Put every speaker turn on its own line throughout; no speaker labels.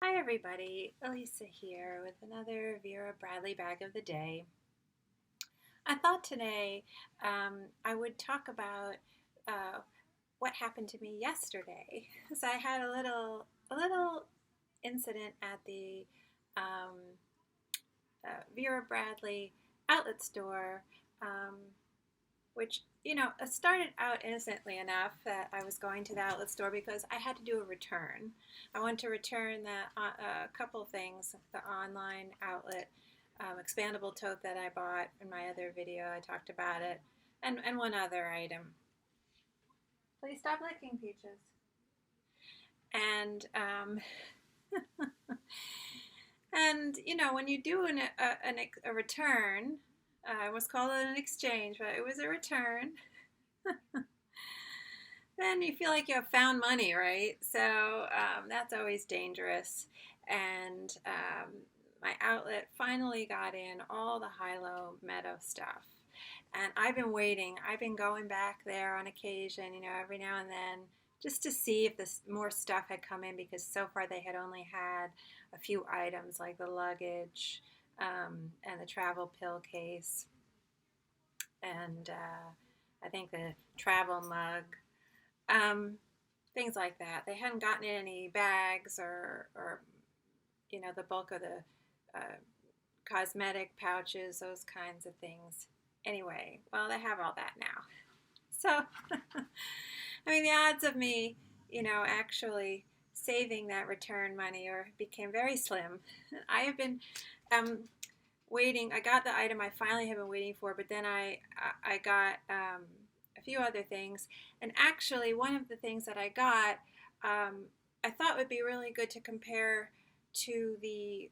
Hi everybody, Elisa here with another Vera Bradley bag of the day. I thought today I would talk about uh, what happened to me yesterday. So I had a little incident at the um, Vera Bradley outlet store, um, which started out innocently enough that I was going to the outlet store because I had to do a return. I wanted to return a couple things, the online outlet expandable tote that I bought in my other video. I talked about it, and one other item. Please stop licking, Peaches. And and when you do a return, I almost called it an exchange, but it was a return. Then you feel like you have found money, right? So that's always dangerous. And my outlet finally got in all the HIlo Meadow stuff. And I've been waiting. I've been going back there on occasion, every now and then, just to see if this more stuff had come in, because so far they had only had a few items like the luggage and the travel pill case and I think the travel mug, um, things like that. They hadn't gotten in any bags or the bulk of the cosmetic pouches, those kinds of things. Anyway, well, they have all that now. So, I mean, the odds of me, actually saving that return money became very slim. I have been um, waiting. I got the item I finally have been waiting for, but then I got a few other things, and actually one of the things that I got, I thought would be really good to compare to the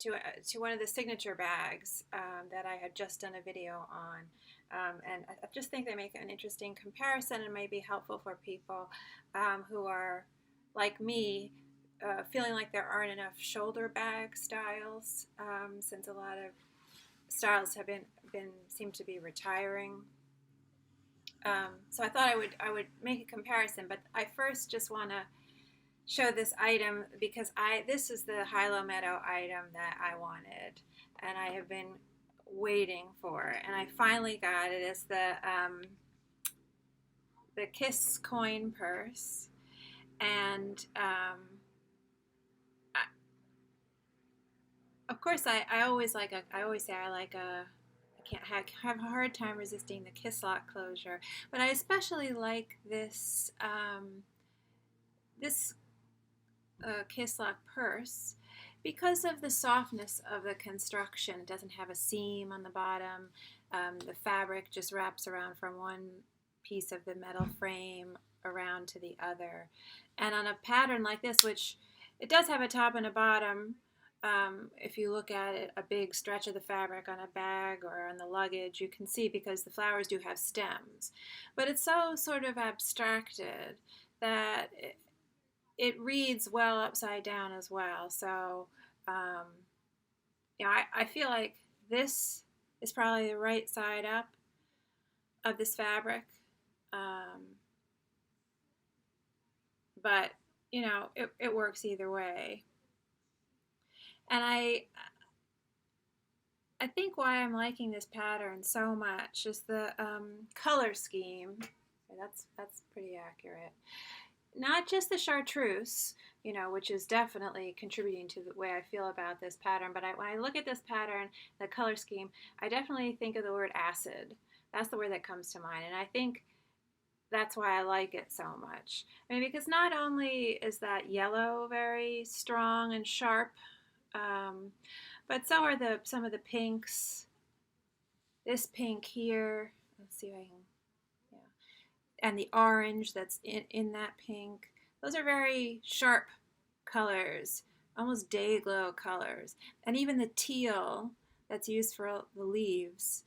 to one of the signature bags that I had just done a video on. And I just think they make an interesting comparison and may be helpful for people who are like me, feeling like there aren't enough shoulder bag styles, since a lot of styles have been seem to be retiring. So I thought I would make a comparison, but I first just want to show this item because this is the HIlo Meadow item that I wanted, and I have been waiting for, and I finally got it. It's the Kiss coin purse, and of course I always I always say I like a I can't have a hard time resisting the Kiss lock closure, but I especially like this Kiss lock purse because of the softness of the construction. It doesn't have a seam on the bottom. The fabric just wraps around from one piece of the metal frame around to the other. And on a pattern like this, which it does have a top and a bottom, if you look at it, a big stretch of the fabric on a bag or on the luggage, you can see because the flowers do have stems. But it's so sort of abstracted that it reads well upside down as well. So, um, I feel like this is probably the right side up of this fabric. Um, but, it works either way. And I think why I'm liking this pattern so much is the color scheme. That's pretty accurate. Not just the chartreuse, which is definitely contributing to the way I feel about this pattern, but when I look at this pattern, the color scheme, I definitely think of the word acid. That's the word that comes to mind, and I think that's why I like it so much. I mean, because not only is that yellow very strong and sharp, um, but so are some of the pinks. This pink here, let's see if I can, yeah, and the orange that's in that pink. Those are very sharp colors, almost day glow colors. And even the teal that's used for the leaves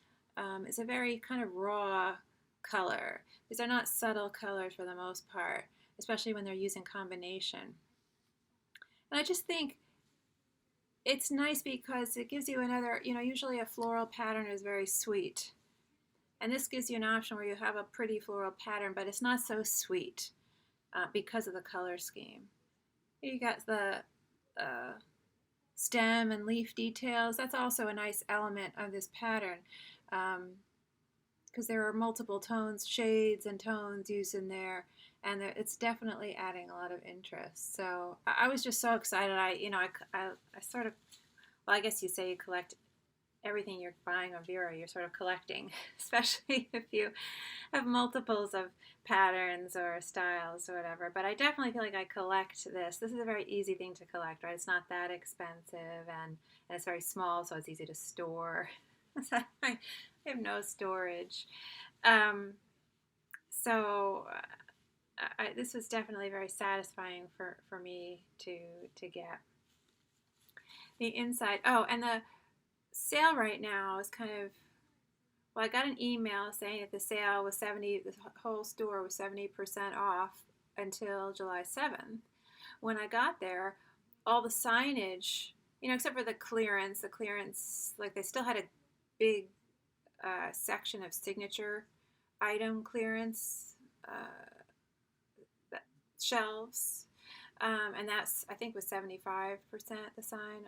is a very kind of raw color. These are not subtle colors for the most part, especially when they're used in combination. And I just think it's nice because it gives you another, usually a floral pattern is very sweet. And this gives you an option where you have a pretty floral pattern, but it's not so sweet because of the color scheme. You got the stem and leaf details. That's also a nice element of this pattern, because there are multiple tones, shades and tones used in there, and it's definitely adding a lot of interest. So I was just so excited. I sort of, well, I guess you say you collect everything you're buying on Vera, you're sort of collecting, especially if you have multiples of patterns or styles or whatever. But I definitely feel like I collect this. This is a very easy thing to collect, right? It's not that expensive, and it's very small, so it's easy to store. I have no storage. So this was definitely very satisfying for me to get. The inside, oh, and the sale right now is kind of, well, I got an email saying that the sale was the whole store was 70% off until July 7th. When I got there, all the signage, except for the clearance, like they still had a big section of signature item clearance shelves, and that's, I think, was 75% the sign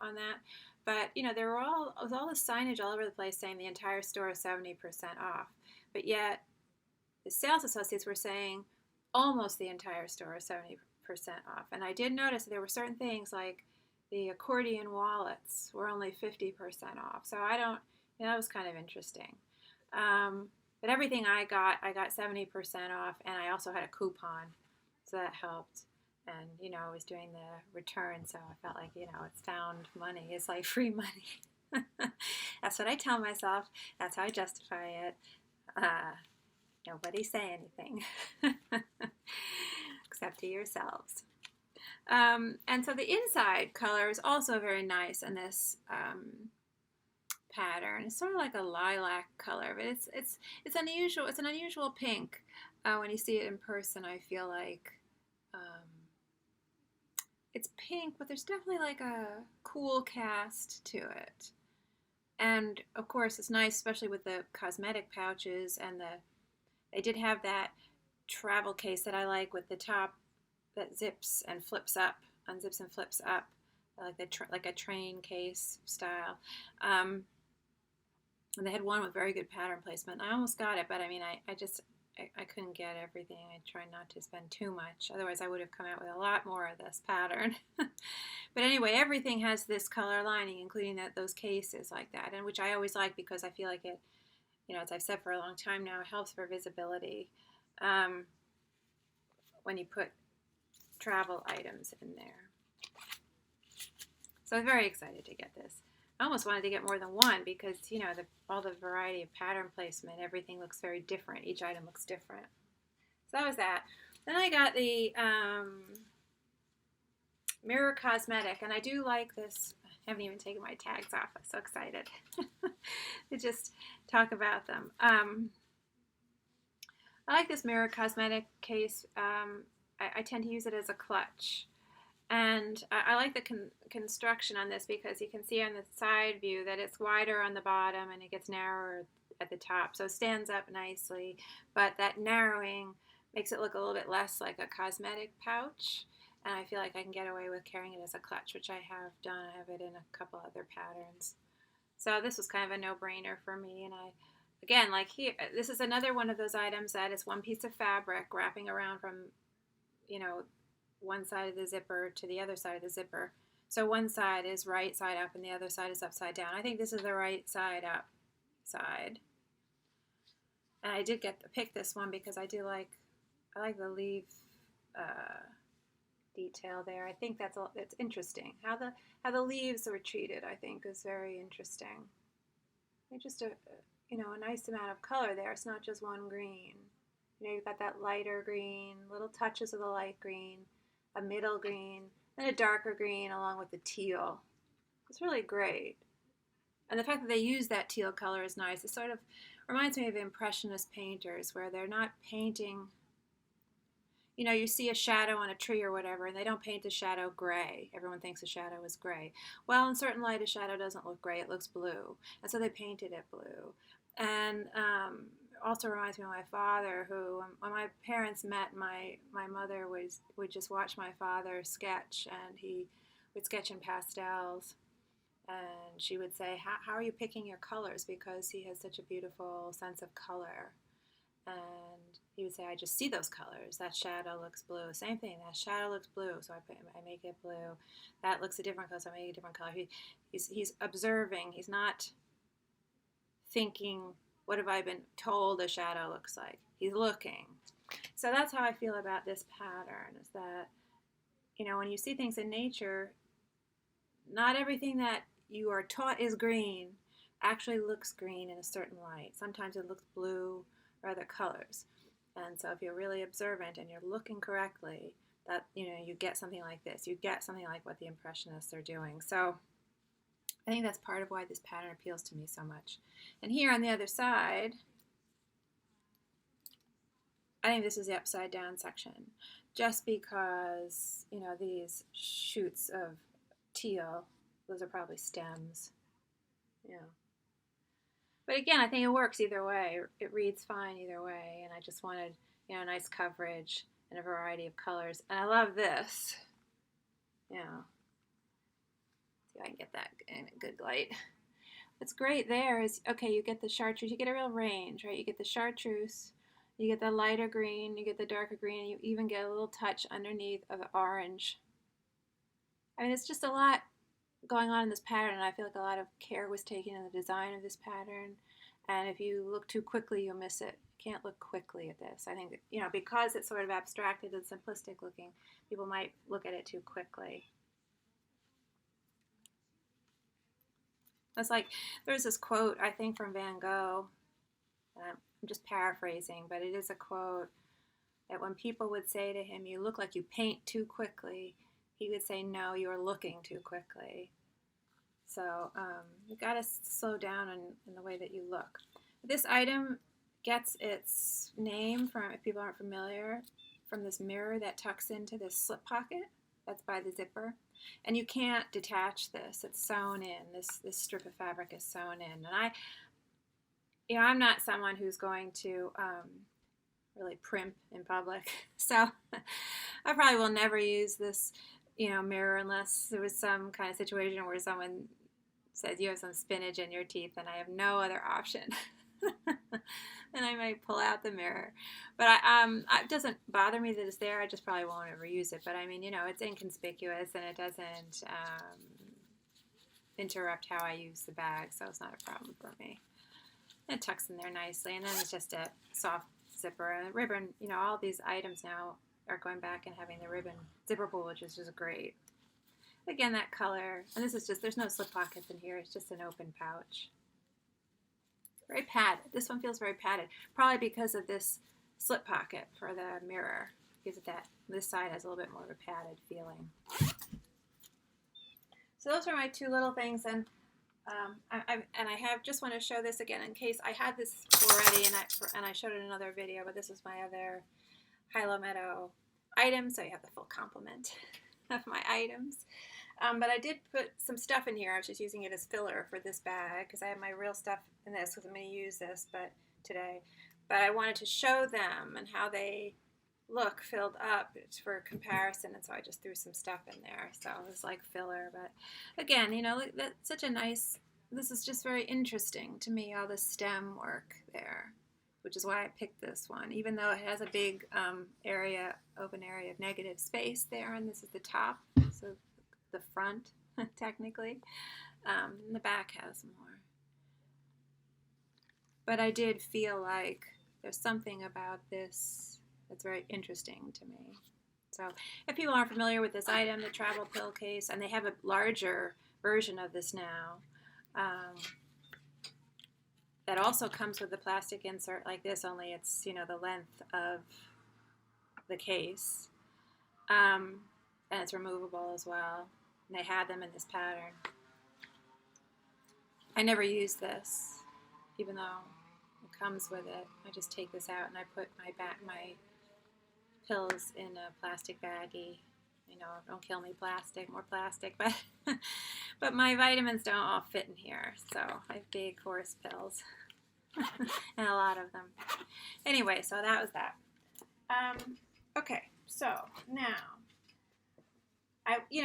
on that. But there was all the signage all over the place saying the entire store is 70% off. But yet the sales associates were saying almost the entire store is 70% off. And I did notice that there were certain things like the accordion wallets were only 50% off. So that was kind of interesting. But everything I got 70% off, and I also had a coupon, so that helped. And, I was doing the return, so I felt like, it's found money. It's like free money. That's what I tell myself. That's how I justify it. Nobody say anything except to yourselves. And so the inside color is also very nice in this pattern. It's sort of like a lilac color, but it's unusual. It's an unusual pink when you see it in person. I feel like it's pink, but there's definitely like a cool cast to it. And of course, it's nice, especially with the cosmetic pouches, and they did have that travel case that I like with the top that zips and flips up, unzips and flips up, like a train case style. And they had one with very good pattern placement. I almost got it, but I mean, I couldn't get everything. I tried not to spend too much. Otherwise, I would have come out with a lot more of this pattern. But anyway, everything has this color lining, including those cases like that, and which I always like because I feel like it, as I've said for a long time now, it helps for visibility when you put travel items in there. So I was very excited to get this. I almost wanted to get more than one because, all the variety of pattern placement, everything looks very different. Each item looks different. So that was that. Then I got the Mirror Cosmetic, and I do like this. I haven't even taken my tags off. I'm so excited to just talk about them. I like this Mirror Cosmetic case. I tend to use it as a clutch. And I like the construction on this because you can see on the side view that it's wider on the bottom and it gets narrower at the top. So it stands up nicely, but that narrowing makes it look a little bit less like a cosmetic pouch. And I feel like I can get away with carrying it as a clutch, which I have done. I have it in a couple other patterns. So this was kind of a no-brainer for me. And again, like here, this is another one of those items that is one piece of fabric wrapping around from, one side of the zipper to the other side of the zipper. So one side is right side up and the other side is upside down. I think this is the right side up side. And I did pick this one because I like the leaf detail there. I think that's interesting. How the leaves were treated, I think, is very interesting. It's just a nice amount of color there. It's not just one green. You've got that lighter green, little touches of the light green, a middle green, and a darker green along with the teal. It's really great. And the fact that they use that teal color is nice. It sort of reminds me of Impressionist painters where they're not painting, you see a shadow on a tree or whatever, and they don't paint the shadow gray. Everyone thinks the shadow is gray. Well, in certain light, a shadow doesn't look gray. It looks blue. And so they painted it blue. And also reminds me of my father, who, when my parents met, my mother would just watch my father sketch, and he would sketch in pastels. And she would say, how are you picking your colors? Because he has such a beautiful sense of color. And he would say, I just see those colors. That shadow looks blue. Same thing. That shadow looks blue, so I make it blue. That looks a different color, so I make it a different color. He's observing. He's not thinking, what have I been told a shadow looks like? He's looking. So that's how I feel about this pattern, is that, when you see things in nature, not everything that you are taught is green actually looks green in a certain light. Sometimes it looks blue or other colors. And so if you're really observant and you're looking correctly, that you get something like this. You get something like what the Impressionists are doing. So I think that's part of why this pattern appeals to me so much. And here on the other side, I think this is the upside down section, just because these shoots of teal, those are probably stems. But again, I think it works either way. It reads fine either way, and I just wanted nice coverage and a variety of colors. And I love this. See if I can get that in a good light. What's great there is, okay, you get the chartreuse, you get a real range, right? You get the chartreuse, you get the lighter green, you get the darker green, and you even get a little touch underneath of orange. I mean, it's just a lot going on in this pattern, and I feel like a lot of care was taken in the design of this pattern. And if you look too quickly, you'll miss it. You can't look quickly at this. I think that, because it's sort of abstracted and simplistic looking, people might look at it too quickly. It's like, there's this quote, I think, from Van Gogh. I'm just paraphrasing, but it is a quote that when people would say to him, you look like you paint too quickly, he would say, no, you're looking too quickly. So you got to slow down in the way that you look. This item gets its name from, if people aren't familiar, from this mirror that tucks into this slip pocket that's by the zipper. And you can't detach this. It's sewn in. This strip of fabric is sewn in. And I'm not someone who's going to really primp in public. So I probably will never use this mirror unless there was some kind of situation where someone says you have some spinach in your teeth and I have no other option. Then I might pull out the mirror. But it doesn't bother me that it's there. I just probably won't ever use it. But I mean, it's inconspicuous and it doesn't interrupt how I use the bag, so it's not a problem for me. It tucks in there nicely, and then it's just a soft zipper and a ribbon. All these items now are going back and having the ribbon zipper pull, which is just great. Again, that color, and this is just, there's no slip pockets in here, it's just an open pouch. Very padded. This one feels very padded, probably because of this slip pocket for the mirror. Gives it that, this side has a little bit more of a padded feeling. So those are my two little things, and I have just want to show this again in case I had this already, and I showed it in another video, but this is my other HIlo Meadow item, so you have the full complement of my items. But I did put some stuff in here. I was just using it as filler for this bag because I have my real stuff in this because I'm going to use this today. But I wanted to show them and how they look filled up for comparison, and so I just threw some stuff in there. So it was like filler. But again, that's such a nice, this is just very interesting to me, all the stem work there, which is why I picked this one, even though it has a big open area of negative space there, and this is the top, so the front, technically. And the back has more. But I did feel like there's something about this that's very interesting to me. So if people aren't familiar with this item, the travel pill case, and they have a larger version of this now, that also comes with the plastic insert like this, only it's, the length of the case. And it's removable as well. And they had them in this pattern. I never use this, even though it comes with it. I just take this out and I put my pills in a plastic baggie. Don't kill me, plastic, more plastic. But my vitamins don't all fit in here, so I have big horse pills. and a lot of them. Anyway, so that was that. Okay, so now,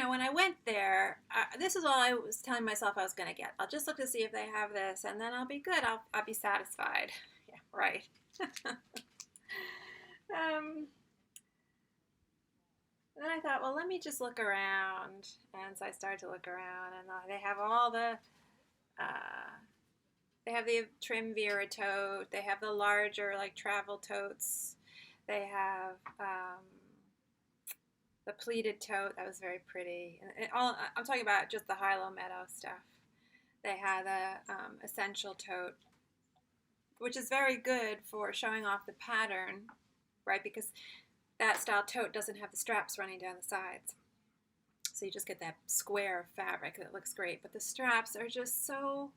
when I went there, this is all I was telling myself I was going to get. I'll just look to see if they have this, and then I'll be good. I'll be satisfied. Yeah, right. Then I thought, well, let me just look around. And so I started to look around, and they have all the, they have the trim Vera tote. They have the larger, like, travel totes. They have the pleated tote. That was very pretty. And I'm talking about just the HIlo Meadow stuff. They had the essential tote, which is very good for showing off the pattern, right? Because that style tote doesn't have the straps running down the sides. So you just get that square fabric that looks great. But the straps are just so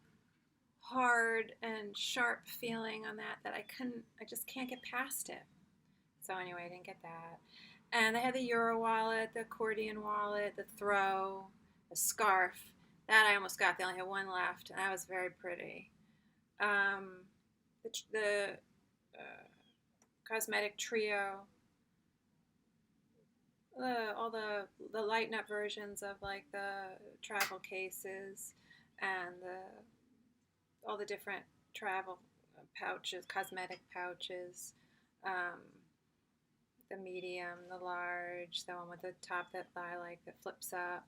hard and sharp feeling on that I just can't get past it. So anyway, I didn't get that. And they had the Euro wallet, the accordion wallet, the throw, the scarf. That I almost got. They only had one left, and that was very pretty. The cosmetic trio. All the lighten up versions of, like, the travel cases and all the different travel pouches, cosmetic pouches, the medium, the large, the one with the top that I like that flips up.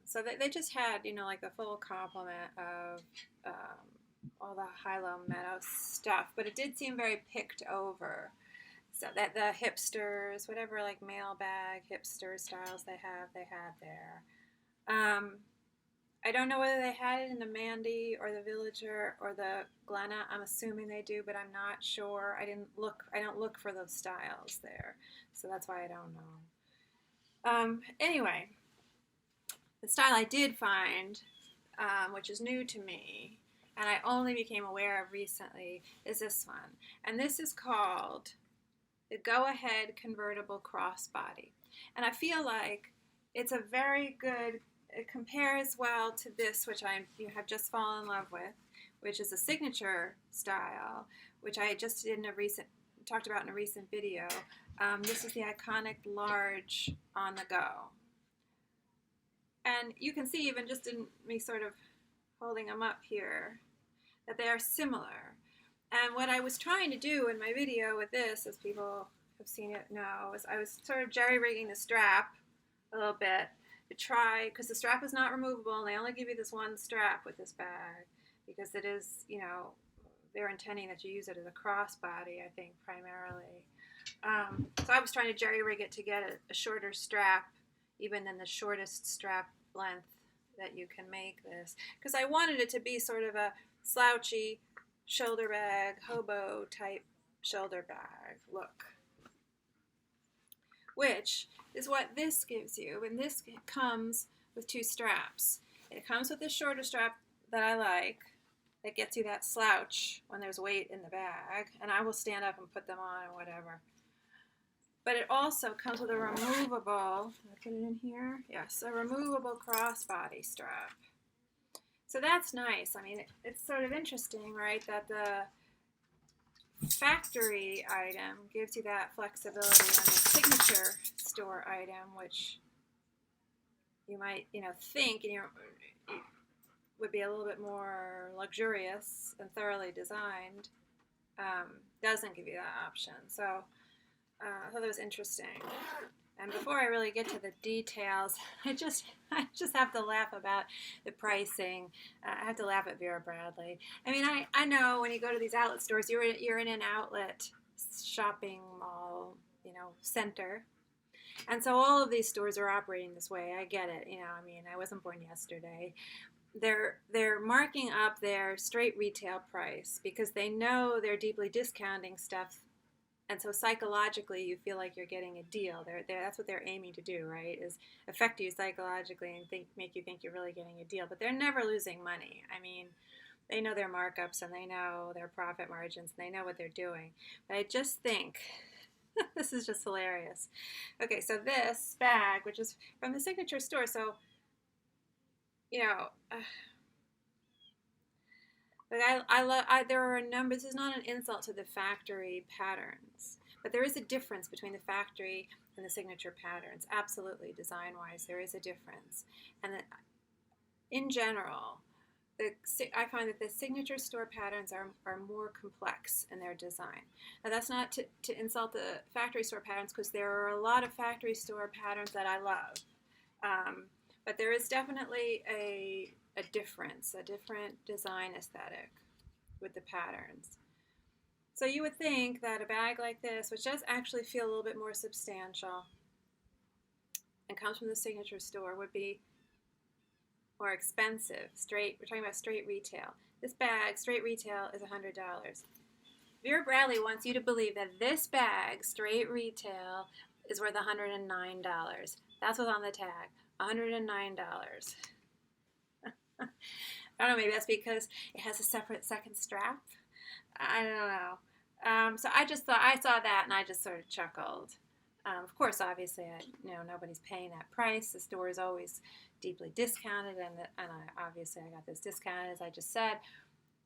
So they just had, like, the full complement of all the HIlo Meadow stuff, but it did seem very picked over. So that the hipsters, whatever, like, mailbag hipster styles they had there. I don't know whether they had it in the Mandy or the Villager or the Glenna. I'm assuming they do, but I'm not sure. I don't look for those styles there, so that's why I don't know. Anyway, the style I did find, which is new to me, and I only became aware of recently, is this one. And this is called the Go Ahead Convertible Crossbody. And I feel like it's a very good, it compares well to this, which you have just fallen in love with, which is a signature style, which I just talked about in a recent video. This is the iconic large on the go. And you can see, even just in me sort of holding them up here, that they are similar. And what I was trying to do in my video with this, as people have seen it know, is I was sort of jerry-rigging the strap a little bit to try, because the strap is not removable, and they only give you this one strap with this bag, because it is, they're intending that you use it as a crossbody, I think, primarily. So I was trying to jerry-rig it to get a shorter strap, even than the shortest strap length that you can make this, because I wanted it to be sort of a slouchy shoulder bag, hobo type shoulder bag look, which is what this gives you. And this comes with two straps. It comes with the shorter strap that I like, that gets you that slouch when there's weight in the bag, and I will stand up and put them on or whatever. But it also comes with a removable, did I put it in here? Yes, a removable crossbody strap. So that's nice. I mean, it's sort of interesting, right, that the factory item gives you that flexibility on the signature store item, which you might, think it would be a little bit more luxurious and thoroughly designed, doesn't give you that option. So I thought that was interesting. And before I really get to the details, I just have to laugh about the pricing. I have to laugh at Vera Bradley. I mean, I know when you go to these outlet stores, you're in an outlet shopping mall, center. And so all of these stores are operating this way. I get it. I mean, I wasn't born yesterday. They're marking up their straight retail price because they know they're deeply discounting stuff. And so psychologically, you feel like you're getting a deal. That's what they're aiming to do, right? Is affect you psychologically and make you think you're really getting a deal. But they're never losing money. I mean, they know their markups and they know their profit margins and they know what they're doing. But I just think this is just hilarious. Okay, so this bag, which is from the signature store, so Like there are a number, this is not an insult to the factory patterns, but there is a difference between the factory and the signature patterns. Absolutely, design-wise, there is a difference. And that, in general, I find that the signature store patterns are more complex in their design. Now, that's not to insult the factory store patterns, because there are a lot of factory store patterns that I love. But there is definitely a difference, a different design aesthetic with the patterns. So you would think that a bag like this, which does actually feel a little bit more substantial and comes from the signature store, would be more expensive. We're talking about straight retail. This bag, straight retail, is $100. Vera Bradley wants you to believe that this bag, straight retail, is worth $109. That's what's on the tag, $109. I don't know, maybe that's because it has a separate second strap. I don't know. So I saw that and I just sort of chuckled. Of course, obviously, nobody's paying that price. The store is always deeply discounted, and obviously I got this discount, as I just said.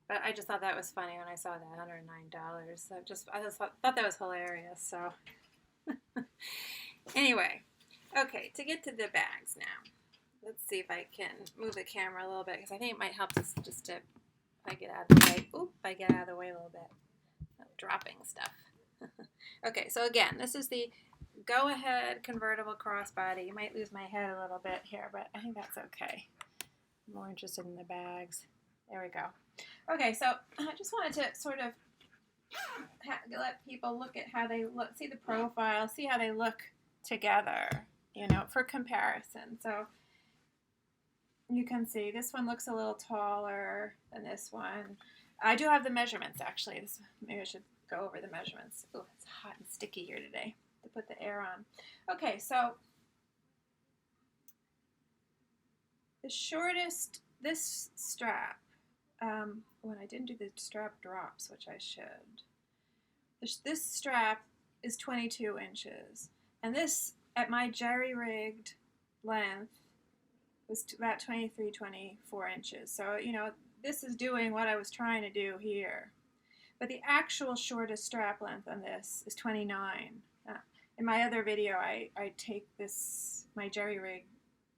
But I just thought that was funny when I saw that $109. So I just thought that was hilarious. So anyway, okay, to get to the bags now. Let's see if I can move the camera a little bit, because I think it might help us just to, if I get out of the way. Oop, if I get out of the way a little bit. I'm dropping stuff. Okay, so again, this is the Go Ahead Convertible Crossbody. You might lose my head a little bit here, but I think that's okay. I'm more interested in the bags. There we go. Okay, so I just wanted to sort of let people look at how they look, see the profile, see how they look together, for comparison. So you can see this one looks a little taller than this one. I do have the measurements, actually. Maybe I should go over the measurements. Oh, it's hot and sticky here today to put the air on. Okay, so the shortest, this strap, when I didn't do the strap drops, which I should, this strap is 22 inches. And this, at my jerry-rigged length, was about 23, 24 inches. So, this is doing what I was trying to do here. But the actual shortest strap length on this is 29. In my other video, I take my jerry-rig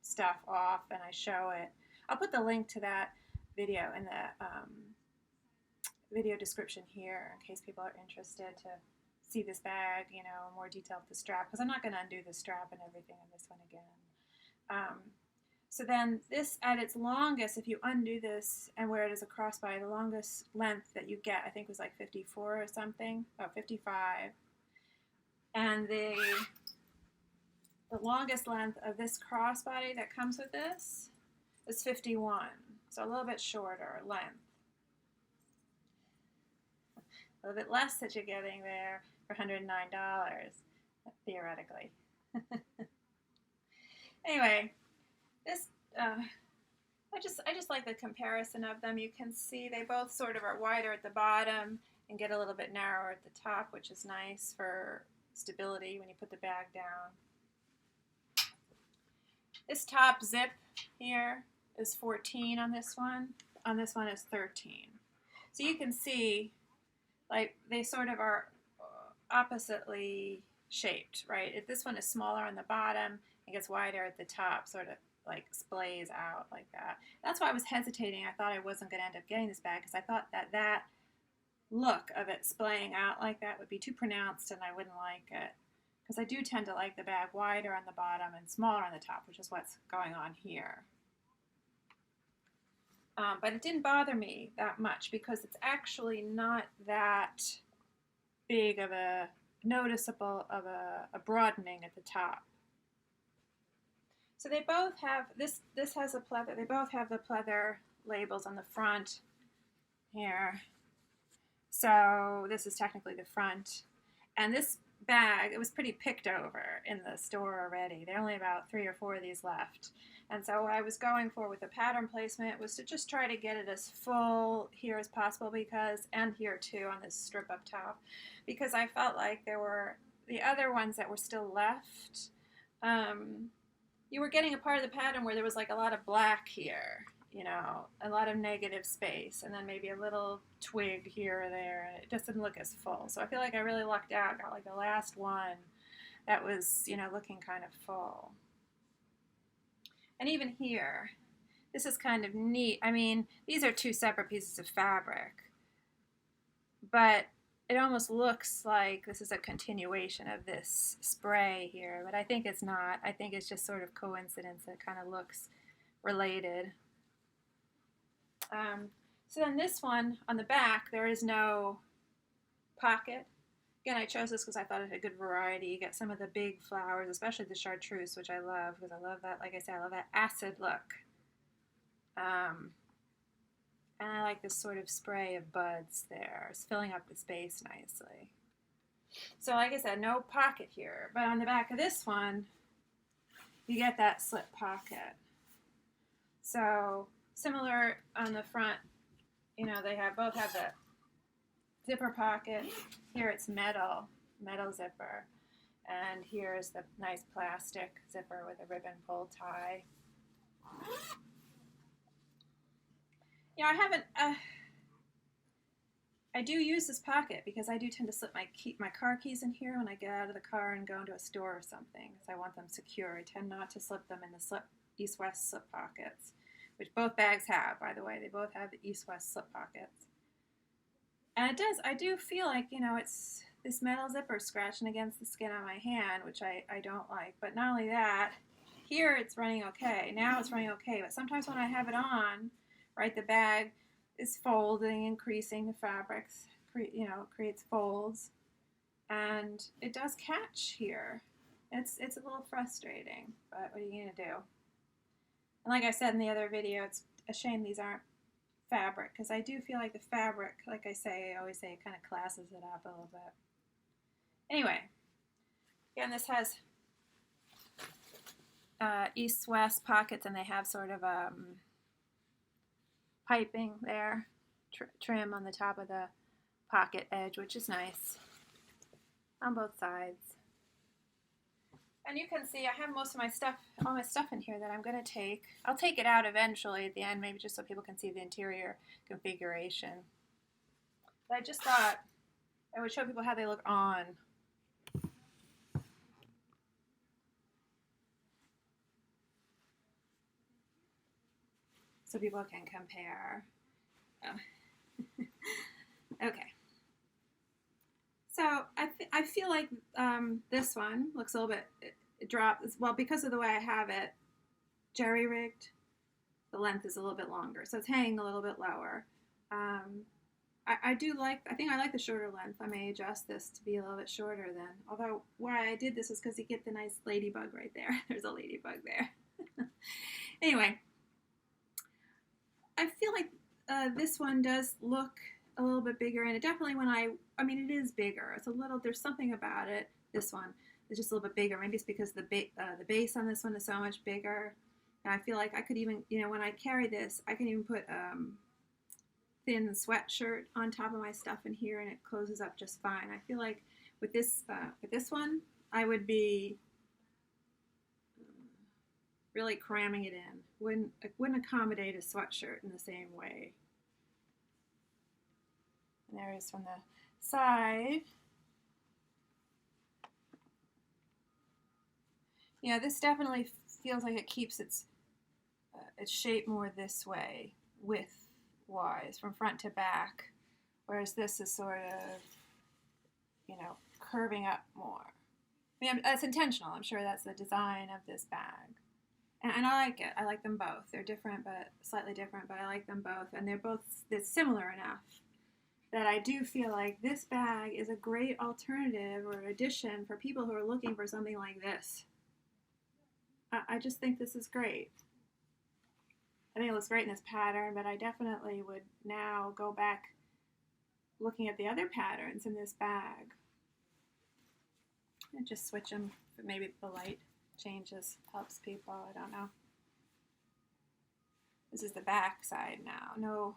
stuff off and I show it. I'll put the link to that video in the video description here in case people are interested to see this bag, more detail of the strap, because I'm not going to undo the strap and everything in this one again. So then this, at its longest, if you undo this and wear it as a crossbody, the longest length that you get, I think, was like 54 or something, 55. And the longest length of this crossbody that comes with this is 51, so a little bit shorter length. A little bit less that you're getting there for $109, theoretically. Anyway, this I just like the comparison of them. You can see they both sort of are wider at the bottom and get a little bit narrower at the top, which is nice for stability when you put the bag down. This top zip here is 14 on this one. On this one is 13. So you can see, like, they sort of are oppositely shaped, right? This one is smaller on the bottom, it gets wider at the top, sort of like splays out like that. That's why I was hesitating. I thought I wasn't going to end up getting this bag, because I thought that look of it splaying out like that would be too pronounced and I wouldn't like it. Because I do tend to like the bag wider on the bottom and smaller on the top, which is what's going on here. But it didn't bother me that much because it's actually not that big of a noticeable of a broadening at the top. So they both have, this has a pleather, they both have the pleather labels on the front here. So this is technically the front. And this bag, it was pretty picked over in the store already. There are only about 3 or 4 of these left. And so what I was going for with the pattern placement was to just try to get it as full here as possible, because, and here too on this strip up top, because I felt like there were the other ones that were still left. You were getting a part of the pattern where there was like a lot of black here, you know, a lot of negative space, and then maybe a little twig here or there, and it doesn't look as full. So I feel like I really lucked out, got like the last one that was, you know, looking kind of full. And even here, this is kind of neat. I mean, these are two separate pieces of fabric, but it almost looks like this is a continuation of this spray here, but I think it's not. I think it's just sort of coincidence. It kind of looks related. So then this one on the back, there is no pocket. Again, I chose this because I thought it had good variety. You get some of the big flowers, especially the chartreuse, which I love because I love that, like I said, I love that acid look. And I like this sort of spray of buds there. It's filling up the space nicely. So like I said, no pocket here. But on the back of this one, you get that slip pocket. So similar on the front, you know, they both have the zipper pocket. Here it's metal zipper. And here is the nice plastic zipper with a ribbon pull tie. You know, I do use this pocket because I do tend to slip my car keys in here when I get out of the car and go into a store or something, because I want them secure. I tend not to slip them in the east-west slip pockets, which both bags have, by the way. They both have the east-west slip pockets. And I do feel like, you know, it's this metal zipper scratching against the skin on my hand, which I don't like. But not only that, here it's running okay. Now it's running okay, but sometimes when I have it on, right, the bag is folding, increasing the fabrics, you know, creates folds, and it does catch here. It's a little frustrating, but what are you gonna do? And like I said in the other video, it's a shame these aren't fabric, because I do feel like the fabric, like I always say, it kind of classes it up a little bit. Anyway, again, this has east-west pockets, and they have sort of piping there, trim on the top of the pocket edge, which is nice on both sides. And you can see I have most of my stuff, all my stuff in here that I'm going to take. I'll take it out eventually at the end, maybe just so people can see the interior configuration. But I just thought I would show people how they look on. So people can compare. Oh. Okay. So I feel like this one looks a little bit, it drops, well, because of the way I have it jerry-rigged, the length is a little bit longer. So it's hanging a little bit lower. I think I like the shorter length. I may adjust this to be a little bit shorter then. Although why I did this is because you get the nice ladybug right there. There's a ladybug there. Anyway. I feel like this one does look a little bit bigger, and it definitely, I mean, it is bigger. It's a little, there's something about it, this one, is just a little bit bigger. Maybe it's because the base on this one is so much bigger. And I feel like I could even, you know, when I carry this, I can even put thin sweatshirt on top of my stuff in here, and it closes up just fine. I feel like with this one, I would be really cramming it in. Wouldn't accommodate a sweatshirt in the same way. And there it is from the side. Yeah, this definitely feels like it keeps its shape more this way, width-wise, from front to back, whereas this is sort of, you know, curving up more. I mean, that's intentional. I'm sure that's the design of this bag. And I like it. I like them both. They're different, but slightly different, but I like them both. And they're similar enough that I do feel like this bag is a great alternative or addition for people who are looking for something like this. I just think this is great. I think it looks great in this pattern, but I definitely would now go back looking at the other patterns in this bag. And just switch them. Maybe the light changes, helps people, I don't know. This is the back side now. No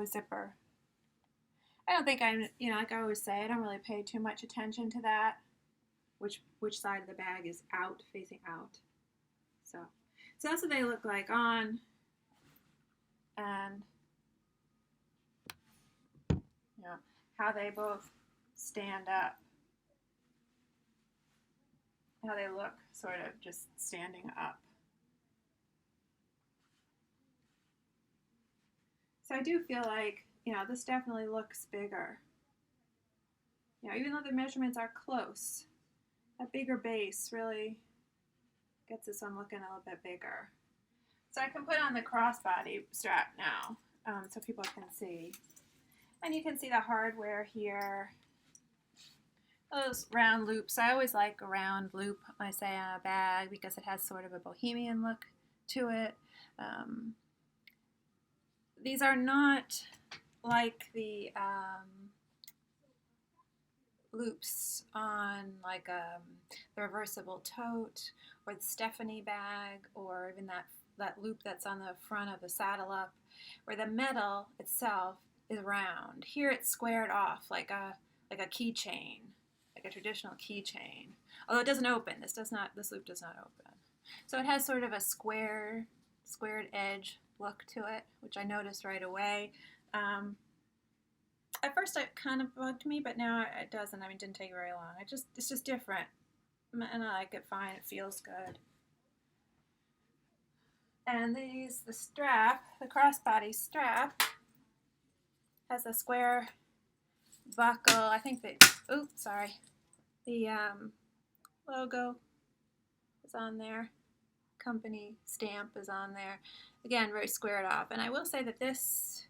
zipper. I don't think I'm, you know, like I always say, I don't really pay too much attention to that. Which side of the bag is out, facing out. So that's what they look like on. and how they both stand up, how they look sort of just standing up. So I do feel like, this definitely looks bigger. Even though the measurements are close, a bigger base really gets this one looking a little bit bigger. So I can put on the crossbody strap now, so people can see. And you can see the hardware here. Those round loops. I always like a round loop, I say, on a bag because it has sort of a bohemian look to it. These are not like the loops on like the reversible tote or the Stephanie bag, or even that loop that's on the front of the saddle up, where the metal itself is round. Here it's squared off like a keychain, like a traditional keychain. Although it doesn't open. This loop does not open. So it has sort of a squared edge look to it, which I noticed right away. At first it kind of bugged me, but now it doesn't. I mean, it didn't take very long. It's just different, and I like it fine. It feels good. And the strap, the crossbody strap, has a square buckle. I think the logo is on there. Company stamp is on there. Again, very squared off. And I will say that this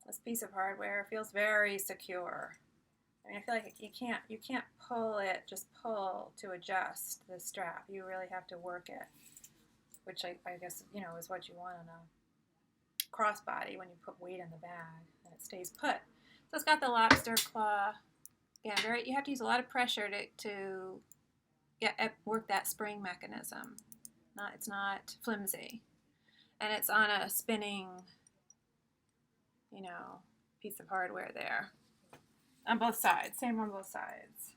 this piece of hardware feels very secure. I mean, I feel like you can't just pull to adjust the strap. You really have to work it, which I guess is what you want on a crossbody when you put weight in the bag and it stays put. So it's got the lobster claw. Again, you have to use a lot of pressure to work that spring mechanism. It's not flimsy. And it's on a spinning, piece of hardware there. On both sides, same on both sides.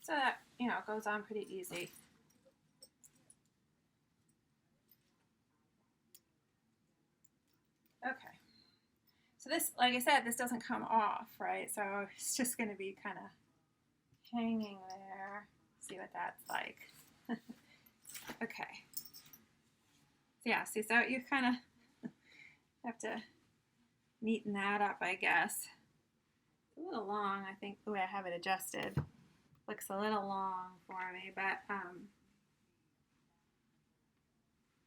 So that, goes on pretty easy. Okay. So this, like I said, this doesn't come off, right? So it's just going to be kind of hanging there. See what that's like. Okay. Yeah, see, so you kind of have to neaten that up, I guess. It's a little long, I think, the way I have it adjusted. Looks a little long for me, but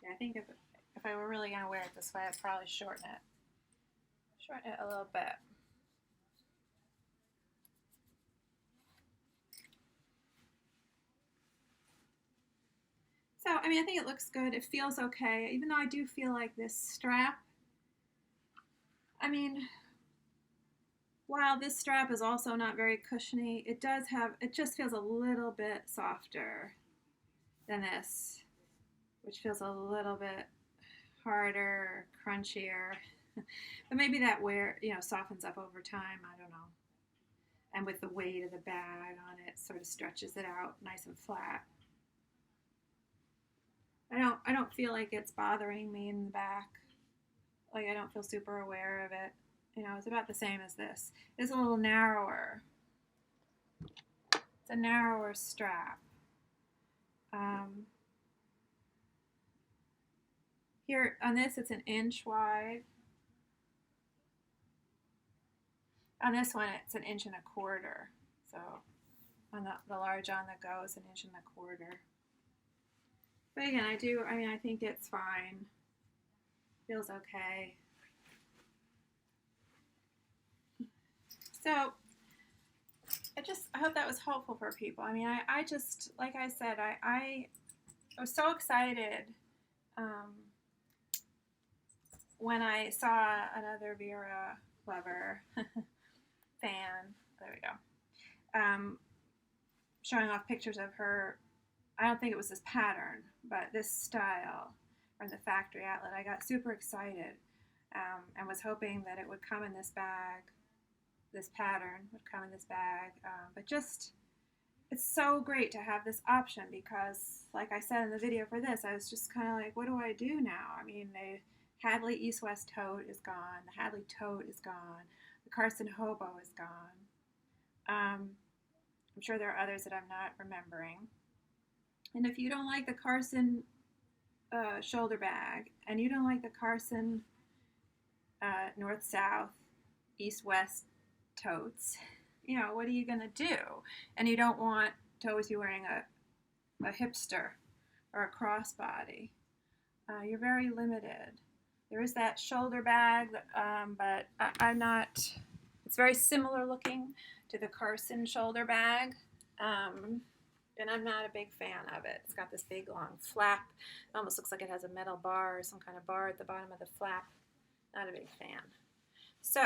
yeah, I think if I were really going to wear it this way, I'd probably shorten it a little bit. So, I mean, I think it looks good. It feels okay, even though I do feel like this strap, I mean, while this strap is also not very cushiony, it just feels a little bit softer than this, which feels a little bit harder, crunchier. But maybe that wear, softens up over time. I don't know. And with the weight of the bag on it, sort of stretches it out nice and flat. I don't feel like it's bothering me in the back. Like, I don't feel super aware of it. It's about the same as this. It's a little narrower. It's a narrower strap. Here on this, it's 1 inch wide. On this one, it's 1.25 inches. So on the large on the Go, it's 1.25 inches. But again, I think it's fine. Feels okay. So I hope that was helpful for people. I mean, I just, like I said, I was so excited when I saw another Vera lover fan, there we go, showing off pictures of her. I don't think it was this pattern, but this style from the factory outlet. I got super excited and was hoping that it would come in this bag. This pattern would come in this bag, but just it's so great to have this option because, like I said in the video for this, I was just kind of like, what do I do now? I mean, the Hadley East-West Tote is gone. The Hadley Tote is gone. The Carson Hobo is gone. I'm sure there are others that I'm not remembering. And if you don't like the Carson shoulder bag and you don't like the Carson north-south, east-west totes, you know, what are you going to do? And you don't want to always be wearing a hipster or a crossbody. You're very limited. There is that shoulder bag, but I'm not, it's very similar looking to the Carson shoulder bag. And I'm not a big fan of it. It's got this big long flap. It almost looks like it has a metal bar or some kind of bar at the bottom of the flap. Not a big fan. So,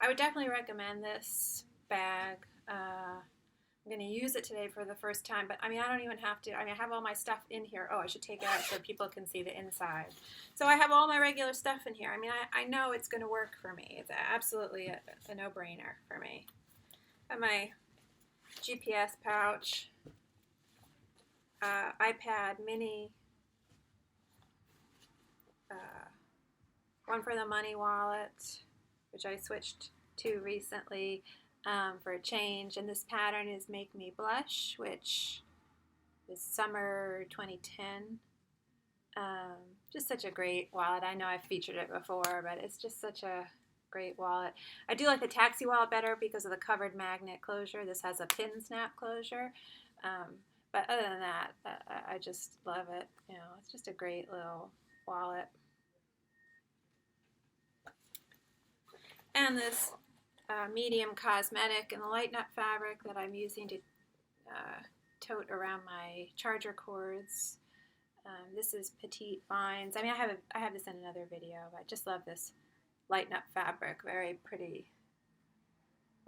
I would definitely recommend this bag. I'm going to use it today for the first time, but I mean, I don't even have to. I mean, I have all my stuff in here. Oh, I should take it out so people can see the inside. So I have all my regular stuff in here. I mean, I know it's going to work for me. It's absolutely a no-brainer for me. I have my GPS pouch, iPad mini, one for the money wallet, which I switched to recently for a change. And this pattern is Make Me Blush, which is summer 2010. Just such a great wallet. I know I've featured it before, but it's just such a great wallet. I do like the taxi wallet better because of the covered magnet closure. This has a pin snap closure. But other than that, I just love it. You know, it's just a great little wallet. And this medium cosmetic in the light nut fabric that I'm using to tote around my charger cords. This is Petite Vines. I mean, I have this in another video, but I just love this light nut fabric. Very pretty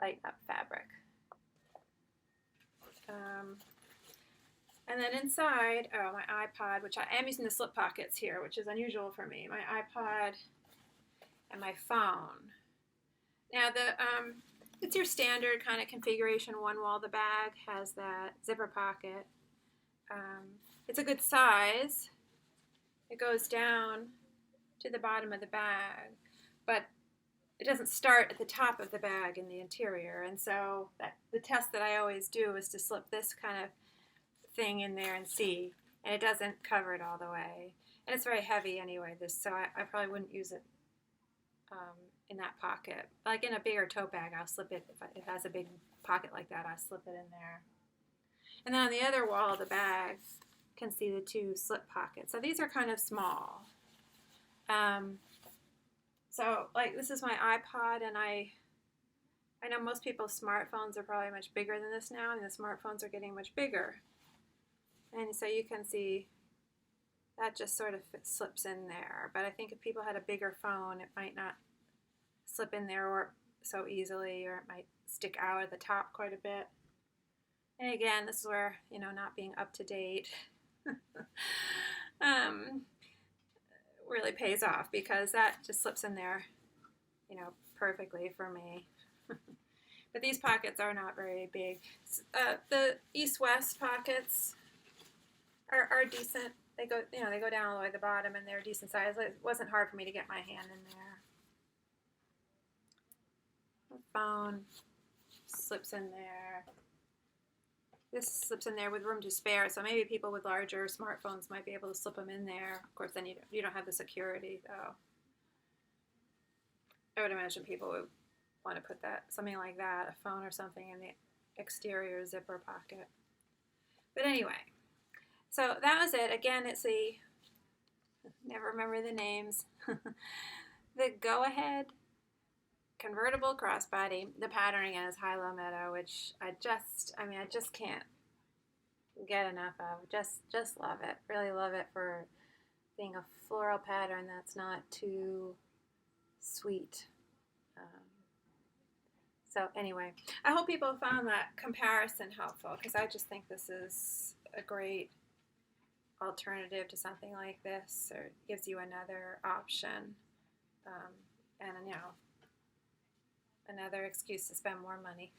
light nut fabric. And then inside, oh, my iPod, which I am using the slip pockets here, which is unusual for me. My iPod and my phone. Now, it's your standard kind of configuration. One wall of the bag has that zipper pocket. It's a good size. It goes down to the bottom of the bag, but it doesn't start at the top of the bag in the interior. And so the test that I always do is to slip this kind of thing in there and see. And it doesn't cover it all the way. And it's very heavy anyway, so I probably wouldn't use it in that pocket. Like in a bigger tote bag, I'll slip it. If it has a big pocket like that, I'll slip it in there. And then on the other wall of the bag, you can see the two slip pockets. So these are kind of small. So like this is my iPod, and I know most people's smartphones are probably much bigger than this now, and the smartphones are getting much bigger. And so you can see that just sort of slips in there. But I think if people had a bigger phone, it might not slip in there or so easily, or it might stick out at the top quite a bit. And again, this is where, you know, not being up to date really pays off, because that just slips in there, you know, perfectly for me. But these pockets are not very big. The east-west pockets are decent. They go, you know, they go down all the way to the bottom, and they're decent size. It wasn't hard for me to get my hand in there. The phone slips in there. This slips in there with room to spare, so maybe people with larger smartphones might be able to slip them in there. Of course, then you don't have the security, though. I would imagine people would want to put something like that, a phone or something, in the exterior zipper pocket. But anyway, so that was it. Again, it's never remember the names, the Go Ahead Convertible Crossbody. The pattern again is HIlo Meadow, which I just can't get enough of. Just love it. Really love it for being a floral pattern that's not too sweet. So anyway, I hope people found that comparison helpful, because I just think this is a great alternative to something like this, or gives you another option, and you know, another excuse to spend more money.